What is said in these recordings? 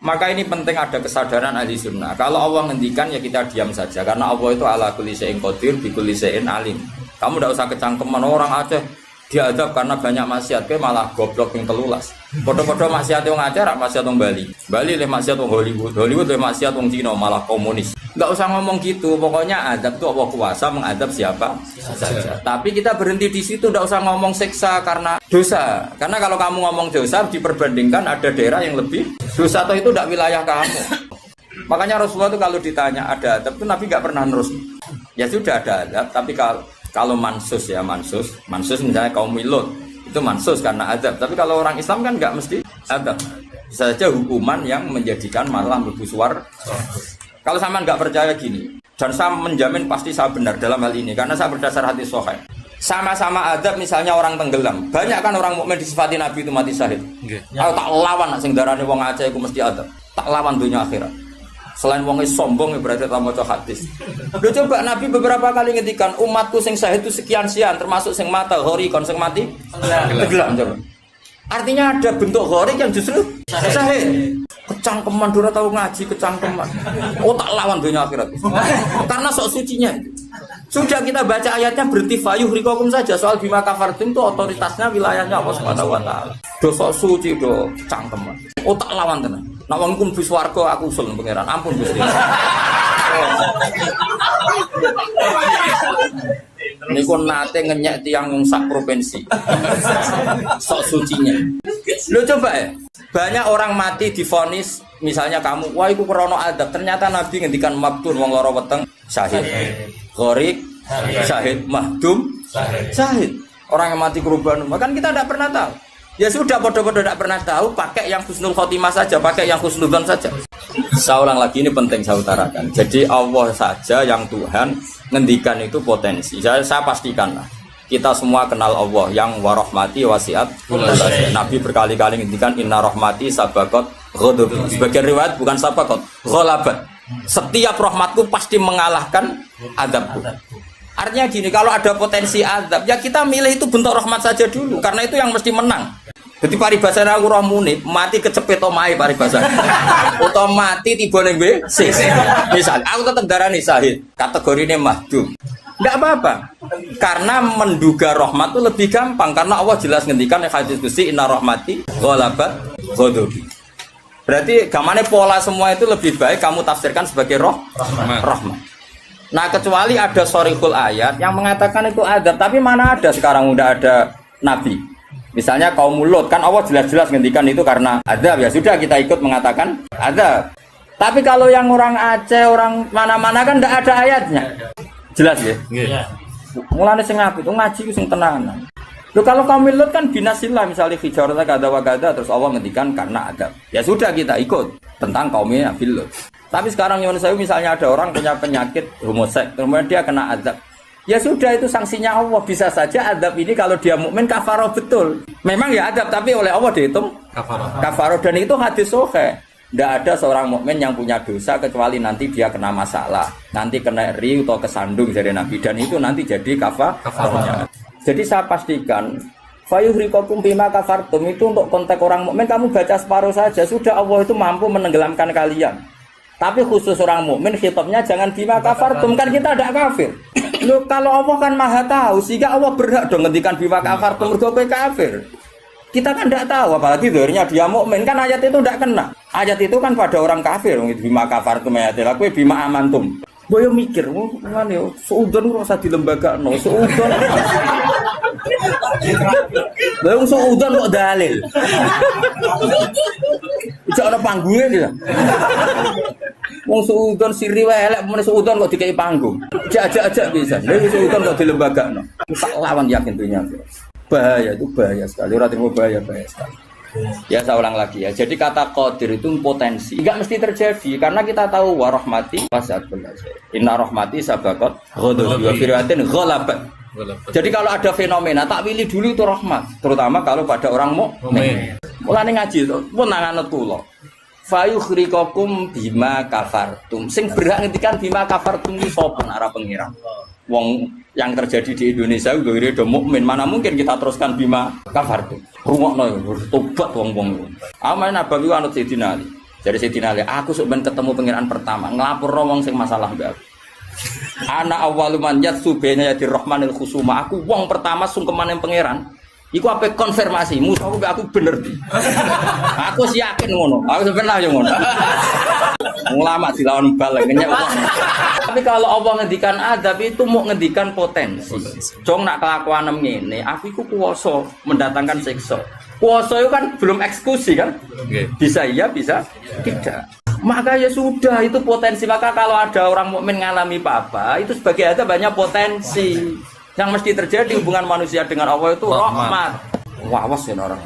Maka ini penting ada kesadaran ahli sunnah. Kalau Allah ngendikan ya kita diam saja. Karena Allah itu ala kulli syai'in qadir bi kulli syai'in alim. Kamu tidak usah kecangkeman orang Aceh diadab karena banyak maksiat, ke malah goblok yang telulas. Podo-podo maksiat yang Aceh, rak maksiat yang Bali. Bali leh maksiat yang Hollywood, Hollywood leh maksiat yang Cina, malah komunis. Enggak usah ngomong gitu. Pokoknya adab itu Allah kuasa mengadab siapa saja. Tapi kita berhenti di situ, tidak usah ngomong siksa karena dosa. Karena kalau kamu ngomong dosa diperbandingkan ada daerah yang lebih dosa atau itu tidak wilayah kamu. Makanya Rasulullah itu kalau ditanya ada adab itu Nabi nggak pernah nerus. Ya sudah ada adab, tapi kalau mansus ya mansus misalnya kaum Lut itu mansus karena adab. Tapi kalau orang Islam kan nggak mesti adab. Bisa saja hukuman yang menjadikan malah berbusuar. Kalau sama nggak percaya gini, dan saya menjamin pasti saya benar dalam hal ini karena saya berdasar hadis sahih. Sama-sama adab misalnya orang tenggelam. Banyak kan orang mukmin disifati Nabi itu mati syahid. Aku tak lawan nak sing darane wong Aceh iku mesti adab. Tak lawan dunia akhirat. Selain wong sombong berarti tak maca hadis. Lho coba Nabi beberapa kali ngendikan umatku sing syahid itu sekian-sekian termasuk sing mata ghori kon sing mati tenggelam coba. Artinya ada bentuk ghori yang justru syahid. Kecangkeman dora tahu ngaji kecangkeman. Oh tak lawan dunia akhirat. Karena sok sucinya. Sudah kita baca ayatnya berhenti fayuh rikokum saja. Soal bima kafartum itu otoritasnya wilayahnya Allah Subhanahu wa taala. Do sok suci do cangkeman. Oh tak lawan tenan. Nek wong kum bis warga aku usul pangeran. Ampun Gusti. Niku nate ngenyek tiang wong sak provinsi. Sok sucinya. Lo coba ya. Banyak orang mati divonis misalnya kamu, wah iku krana adab. Ternyata Nabi ngendikan mabtun wong lara weteng syahid. Gharik syahid, mahdum syahid. Orang yang mati korban, kan kita tidak pernah tahu. Ya sudah bodoh-bodoh tidak pernah tahu, pakai yang husnul khotimah saja, pakai yang husnudzon saja. Saya ulang lagi ini penting saya utarakan. Jadi Allah saja yang Tuhan ngendikan itu potensi. Saya pastikan lah. Kita semua kenal Allah yang warahmati wasiat. Nabi berkali-kali ngendikan inna rahmati sabaqat ghadabi. Sebagian riwayat bukan sabaqat, ghalabat. Setiap rahmatku pasti mengalahkan azabku. Artinya gini, kalau ada potensi azab, ya kita milih itu bentuk rahmat saja dulu karena itu yang mesti menang. Jadi paribasane aku roh muni, mati kecepet omahe paribasane. Utawa mati tiba ning WC. Misal aku tetap darani syahid, kategorine mahdum. Enggak apa-apa. Karena menduga rahmat itu lebih gampang karena Allah jelas ngendikan di hadis qudsi inna rahmati ghalabat ghadabi. Berarti gamane pola semua itu lebih baik kamu tafsirkan sebagai rahmat. Nah, kecuali ada sharihul ayat yang mengatakan itu adab, tapi mana ada sekarang udah ada nabi. Misalnya kaum Lut kan Allah jelas-jelas ngendikan itu karena adab, ya sudah kita ikut mengatakan adab. Tapi kalau yang orang Aceh, orang mana-mana kan enggak ada ayatnya. Jelas ya? Iya. Mulane sing apik itu ngaji ku sing tenanan. Loh kalau kaum Lut kan binasillah misalnya fijarata kada wa kada terus Allah ngendikan karena adab. Ya sudah kita ikut tentang kaumnya Nabi Lut. Tapi sekarang yang saya misalnya ada orang punya penyakit homoseks, kemudian dia kena adab. Ya sudah itu sanksinya Allah. Bisa saja adab ini kalau dia mukmin kafaroh betul. Memang ya adab tapi oleh Allah dihitung kafaroh dan itu hadis sahih. Tidak ada seorang mukmin yang punya dosa kecuali nanti dia kena masalah, nanti kena ri atau kesandung dari Nabi dan itu nanti jadi kafarnya. Jadi saya pastikan fayuhrikokum bima kafartum itu untuk konteks orang mukmin kamu baca separuh saja sudah Allah itu mampu menenggelamkan kalian. Tapi khusus orang mukmin khitabnya jangan bima kafartum kan kita tidak kafir. Loh kalau Allah kan maha tahu sehingga Allah berhak dong ngendikan bima kafartum mergo kowe kafir. Kita kan tidak tahu apalagi zahirnya dia mukmin kan ayat itu tidak kena. Ayat itu kan pada orang kafir bima kafartum ayatil kowe bima amantum. Boyo mikir, ngene yo, seudon ora usah dilembagakno, seudon. Lah wong seudon kok dalil. Ijo ana panggunge dia. Wong seudon siri wae elek men seudon kok dikei panggung. Ajak-ajak bisa. Lha seudon kok dilembagakno. Tak lawan yakin dunia. Bahaya itu bahaya sekali. Ora terima bahaya sekali. Ya saya ulang lagi ya. Jadi kata qadir itu potensi. Enggak mesti terjadi karena kita tahu warahmati wasat belas. Inna rahmati sabaqat ghadabi wa firyatin ghalabat. Jadi kalau ada fenomena tak pilih dulu itu rahmat, terutama kalau pada orang mukmin. Mulane ngaji to, pun nanganut kula. Fayukhriqakum bima kafartum. Sing berhak ngendikan bima kafartum iki sapa arah pengiran. Wong yang terjadi di Indonesia udah ide mukmin, mana mungkin kita teruskan bima kafartum. Rungokno tobat wong-wong. Aman Nabawi anut Sayyidina Ali. Jadi Sayyidina Ali, aku sebenarnya ketemu pangeran pertama, ngelapor wong sing masalah mbak aku. Ana awwalu man yatsu baina yadir rahmanil khusuma. Aku wong pertama sungkeman yang pangeran. Iku apa konfirmasi, musuhku aku bener di. Aku sih yakin ngono. Aku sebenarnya yo ngono. Ulama dilawan balik ngenyek. Tapi kalau Allah ngendikan adab itu mau ngendikan potensi. Jong nak kelakuan ngene, aku iku kuwasa mendatangkan siksa. Kuwasa itu kan belum eksekusi kan? Bisa iya, bisa tidak. Maka ya sudah itu potensi. Maka kalau ada orang mukmin ngalami apa-apa, itu sebagai adab banyak potensi. Yang mesti terjadi hubungan manusia dengan Allah itu rahmat. Wawas ya orang.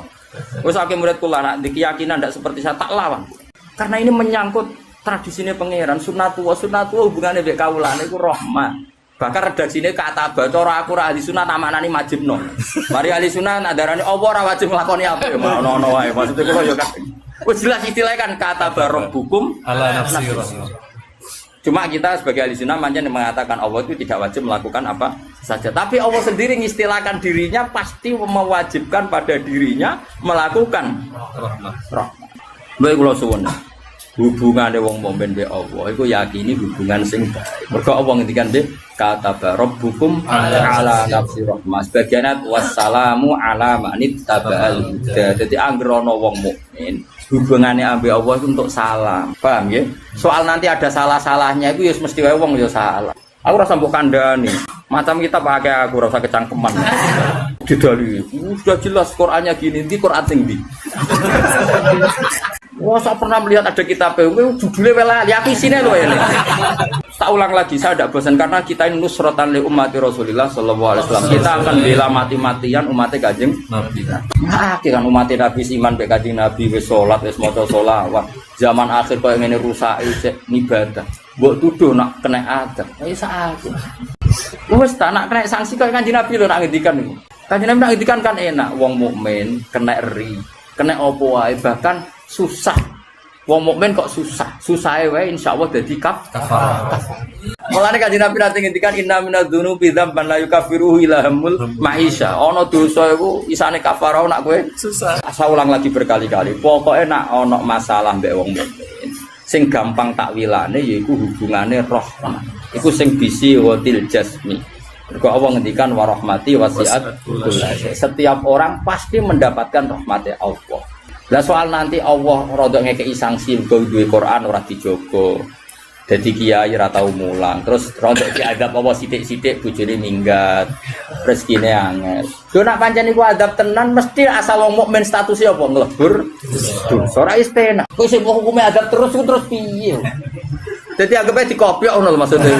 Wes akeh murid kula nak di keyakinan ndak seperti saya tak lawan. Karena ini menyangkut tradisine pangeran, sunnatullah hubungane mbek kaulane iku rahmat. Bahkan redaksine kata cara aku ra ahli sunah namaknani majibno. Mari ahli sunah nak darani apa ora wajib nglakoni apa ya ono wae. Maksudnya kula yo kan. Wes jelas istilahnya kan kata barabbukum ala nafsi. Cuma kita sebagai ahli sunnah mengatakan Allah itu tidak wajib melakukan apa saja. Tapi Allah sendiri mengistilahkan dirinya pasti mewajibkan pada dirinya melakukan rahmat. Baik kula suwun. Hubungane wong mukmin be Allah iku yakini hubungan sing baik. Mergo Allah ngendikan be kata rabbukum ala nafsi rahmah. Sebagian wassalamu ala manit tabal huda. Dadi anggere ana wong mukmin hubungannya ambil Allah itu untuk salam, paham ya? Soal nanti ada salah-salahnya itu ya mesti wae wong ya salah. Aku rasa mbok kandhani, macam kita pakai aku rasa kecangkeman. Didali, sudah jelas Qur'annya gini, di Qur'an sing ndi. Wah, saya pernah melihat ada kitab judulnya welali, aku isine lho ya. Tak ulang lagi, saya tidak bosan karena kita ini nusratan li ummati Rasulillah sallallahu alaihi wasallam. Kita akan bela mati-matian umatnya Kanjeng Nabi. Nah, kan umatnya Nabi iman be Kanjeng Nabi wis salat, wis maca selawat. Zaman akhir koyo ngene rusak isih ibadah. Mbok tuduh nak kena adab. Wis aku. Wis tak nak kena sanksi koyo Kanjeng Nabi lho nak ngendikan niku. Kanjeng Nabi nak ngendikan kan enak, wong mukmin kena ri, kena opo wae bahkan susah. Wong mukmin kok susah. Susahe wae insyaallah dadi kafarah. Mulane Kanjeng Nabi nate ngendikan inna minadz-dzunubi dzamban la yukaffiruhu illa hamul maisha. Ana dosa iku isane kafarah nak kowe susah. Asa ulang lagi berkali-kali. Pokoke nak ana masalah mbek wong mukmin, sing gampang takwilane yaiku hubungane rahmah. Iku sing bisi watil jasmi. Mergo Allah ngendikan wa rahmati wasi'at kullasyai. Setiap orang pasti mendapatkan rahmat Allah. Lah soal nanti Allah rodok ngekei sanksi mergo duwe Quran ora dijogo. Dadi kiai ora tau mulang. Terus rodok diadab apa sithik-sithik bojone minggat. Rezekine angel. Yo nak pancen iku adab tenan mesti asal wong mukmin statusnya apa nglebur dosa ora istena. Kowe sing hukume adab terus piye? Dadi anggap ae dikopiok ngono lho maksudnya.